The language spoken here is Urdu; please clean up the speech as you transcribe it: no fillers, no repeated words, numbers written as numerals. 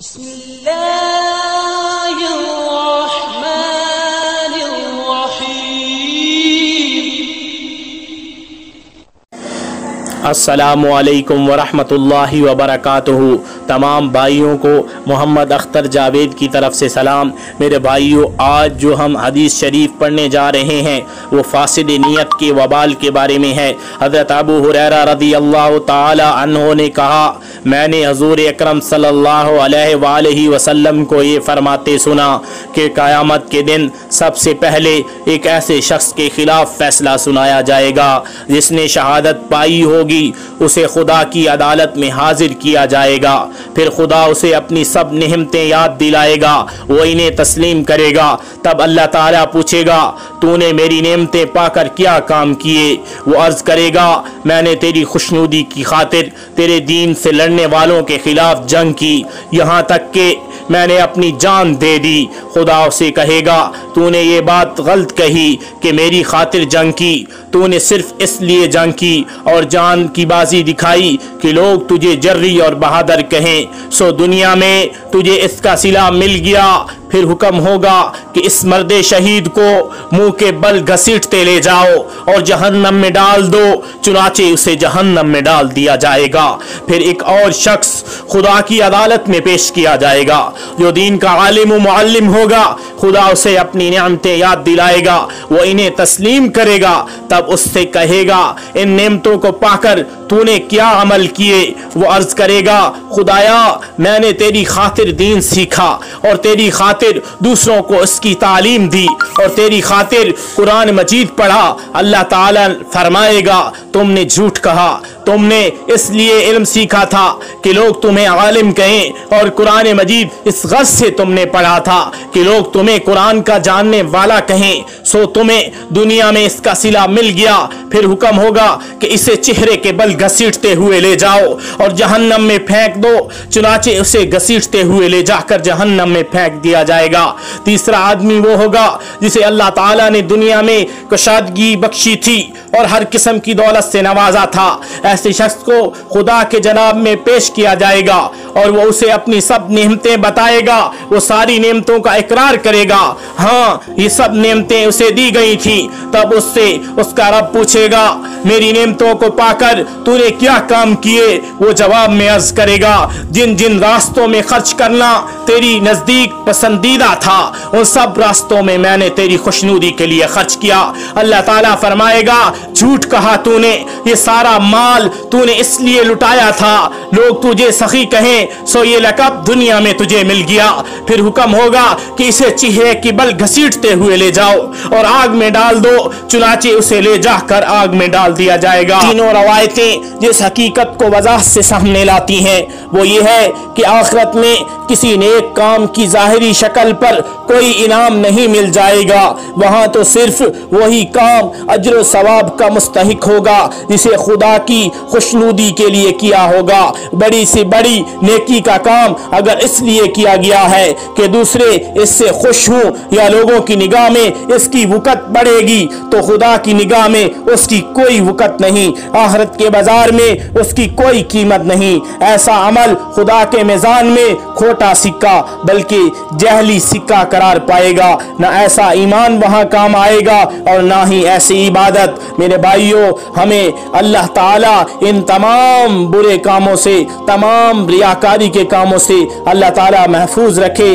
بسم اللہ الرحمن الرحیم۔ السلام علیکم ورحمۃ اللہ وبرکاتہ۔ تمام بھائیوں کو محمد اختر جاوید کی طرف سے سلام۔ میرے بھائیوں، آج جو ہم حدیث شریف پڑھنے جا رہے ہیں وہ فاسد نیت کے وبال کے بارے میں ہے۔ حضرت ابو ہریرہ رضی اللہ تعالی عنہ نے کہا، میں نے حضور اکرم صلی اللہ علیہ وآلہ وسلم کو یہ فرماتے سنا کہ قیامت کے دن سب سے پہلے ایک ایسے شخص کے خلاف فیصلہ سنایا جائے گا جس نے شہادت پائی ہوگی، اسے خدا کی عدالت میں حاضر کیا جائے گا، پھر خدا اسے اپنی سب نعمتیں یاد دلائے گا، وہ انہیں تسلیم کرے گا۔ تب اللہ تعالیٰ پوچھے گا، تو نے میری نعمتیں پا کر کیا کام کیے؟ وہ عرض کرے گا، میں نے تیری خوشنودی کی خاطر تیرے دین سے لڑنے والوں کے خلاف جنگ کی، یہاں تک کہ میں نے اپنی جان دے دی۔ خدا اسے کہے گا، تو نے یہ بات غلط کہی کہ میری خاطر جنگ کی، تو نے صرف اس لیے جنگ کی اور جان کی بازی دکھائی کہ لوگ تجھے جری اور بہادر کہیں، سو دنیا میں تجھے اس کا صلہ مل گیا۔ پھر حکم ہوگا کہ اس مرد شہید کو منہ کے بل گھسیٹتے لے جاؤ اور جہنم میں ڈال دو، چنانچہ اسے جہنم میں ڈال دیا جائے گا۔ پھر ایک اور شخص خدا کی عدالت میں پیش کیا جائے گا جو دین کا عالم و معلم ہوگا، خدا اسے اپنی نعمتیں یاد دلائے گا، وہ انہیں تسلیم کرے گا، تب اس سے کہے گا، ان نعمتوں کو پا کر تو نے کیا عمل کیے؟ وہ عرض کرے گا، خدایا میں نے تیری خاطر دین سیکھا اور تیری خاطر دوسروں کو اس کی تعلیم دی اور تیری خاطر قرآن مجید پڑھا۔ اللہ تعالیٰ فرمائے گا، تم نے جھوٹ کہا، تم نے اس لیے علم سیکھا تھا کہ لوگ تمہیں عالم کہیں، اور قرآن مجید اس غرض سے تم نے پڑھا تھا کہ لوگ تمہیں قرآن کا جاننے والا کہیں، سو تمہیں دنیا میں اس کا صلہ مل گیا۔ پھر حکم ہوگا کہ اسے چہرے کے بل گھسیٹتے ہوئے لے جاؤ اور جہنم میں پھینک دو، چنانچہ اسے گھسیٹتے ہوئے لے جا کر جہنم میں پھینک دیا جائے گا۔ تیسرا آدمی وہ ہوگا جسے اللہ تعالیٰ نے دنیا میں کشادگی بخشی تھی اور ہر قسم کی دولت سے نوازا تھا، ایسے شخص کو خدا کے جناب میں پیش کیا جائے گا اور وہ اسے اپنی سب نعمتیں بتائے گا، وہ ساری نعمتوں کا اقرار کرے گا، ہاں یہ سب نعمتیں اسے دی گئی تھیں۔ تب اس سے اس کا رب پوچھے گا، میری نعمتوں کو پا کر تو نے کیا کام کیے؟ وہ جواب میں عرض کرے گا، جن جن راستوں میں خرچ کرنا تیری نزدیک پسندیدہ تھا ان سب راستوں میں میں نے تیری خوشنودی کے لیے خرچ کیا۔ اللہ تعالیٰ فرمائے گا، جھوٹ کہا تو نے، یہ سارا مال تو نے اس لیے لٹایا تھا لوگ تجھے سخی کہیں، سو یہ لقب دنیا میں تجھے مل گیا۔ پھر حکم ہوگا کہ اسے چہرے کی بل گھسیٹتے ہوئے لے جاؤ اور آگ میں ڈال دو، چنانچہ اسے لے جا کر آگ میں ڈال دیا جائے گا۔ تینوں روایتیں جس حقیقت کو وضاحت سے سامنے لاتی ہیں وہ یہ ہے کہ آخرت میں کسی نیک کام کی ظاہری شکل پر کوئی انعام نہیں مل جائے گا، وہاں تو صرف وہی کام اجر و ثواب کا مستحق ہوگا جسے خدا کی خوشنودی کے لیے کیا ہوگا۔ بڑی سی بڑی نیکی کا کام اگر اس لیے کیا گیا ہے کہ دوسرے اس سے خوش ہوں یا لوگوں کی نگاہ میں اس کی وقت بڑھے گی، تو خدا کی نگاہ میں اس کی کوئی وقت نہیں، آخرت کے بازار میں اس کی کوئی قیمت نہیں۔ ایسا عمل خدا کے میزان میں کھوٹا سکہ بلکہ جعلی سکہ قرار پائے گا، نہ ایسا ایمان وہاں کام آئے گا اور نہ ہی ایسی عبادت۔ میرے بھائیوں، ہمیں اللہ تعالیٰ ان تمام برے کاموں سے، تمام ریاکاری کے کاموں سے اللہ تعالیٰ محفوظ رکھے۔